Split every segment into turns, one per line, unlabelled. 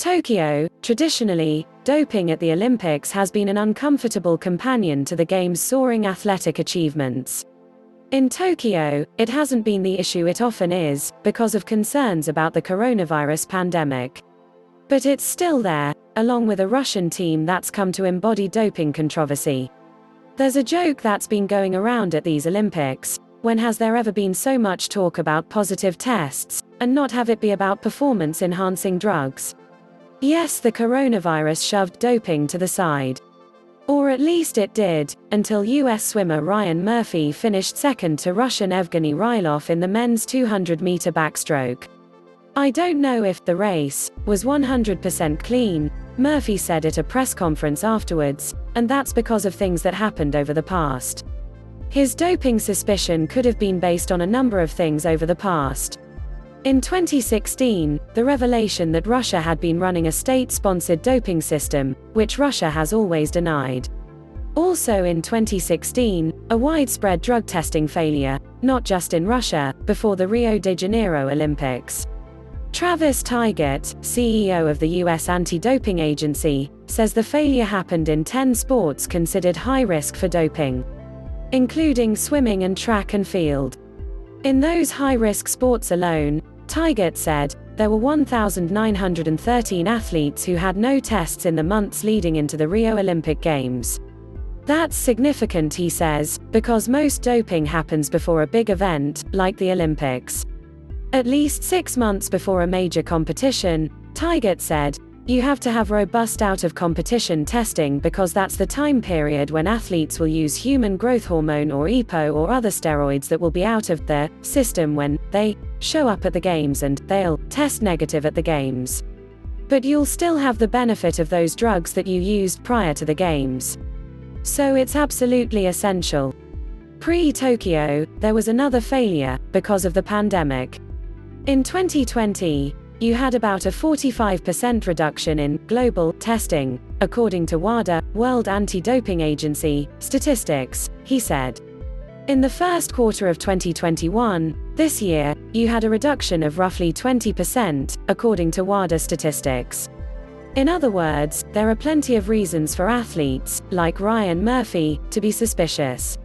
Tokyo, traditionally, doping at the Olympics has been an uncomfortable companion to the game's soaring athletic achievements. In Tokyo, it hasn't been the issue it often is, because of concerns about the coronavirus pandemic. But it's still there, along with a Russian team that's come to embody doping controversy. There's a joke that's been going around at these Olympics: when has there ever been so much talk about positive tests, and not have it be about performance-enhancing drugs? Yes, the coronavirus shoved doping to the side. Or at least it did, until US swimmer Ryan Murphy finished second to Russian Evgeny Rylov in the men's 200-meter backstroke. "I don't know if the race was 100% clean," Murphy said at a press conference afterwards, and that's because of things that happened over the past. His doping suspicion could have been based on a number of things over the past. In 2016, the revelation that Russia had been running a state-sponsored doping system, which Russia has always denied. Also in 2016, a widespread drug testing failure, not just in Russia, before the Rio de Janeiro Olympics. Travis Tygart, CEO of the US Anti-Doping Agency, says the failure happened in 10 sports considered high risk for doping, including swimming and track and field. In those high-risk sports alone, Tygart said, there were 1,913 athletes who had no tests in the months leading into the Rio Olympic Games. That's significant, he says, because most doping happens before a big event, like the Olympics. At least 6 months before a major competition, Tygart said, you have to have robust out-of-competition testing because that's the time period when athletes will use human growth hormone or EPO or other steroids that will be out of their system when they show up at the games, and they'll test negative at the games. But you'll still have the benefit of those drugs that you used prior to the games. So it's absolutely essential. Pre-Tokyo, there was another failure, because of the pandemic. In 2020, you had about a 45% reduction in global testing, according to WADA, World Anti-Doping Agency, statistics, he said. In the first quarter of 2021, this year, you had a reduction of roughly 20%, according to WADA statistics. In other words, there are plenty of reasons for athletes, like Ryan Murphy, to be suspicious.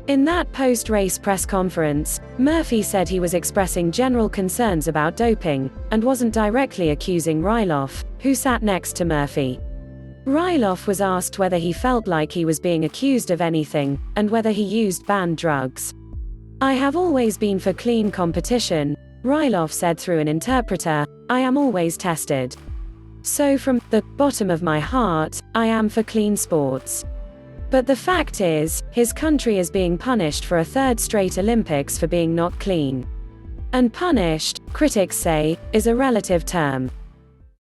In that post-race press conference, Murphy said he was expressing general concerns about doping, and wasn't directly accusing Rylov, who sat next to Murphy. Rylov was asked whether he felt like he was being accused of anything, and whether he used banned drugs. "I have always been for clean competition," Rylov said through an interpreter. "I am always tested. So from the bottom of my heart, I am for clean sports." But the fact is, his country is being punished for a third straight Olympics for being not clean. And punished, critics say, is a relative term.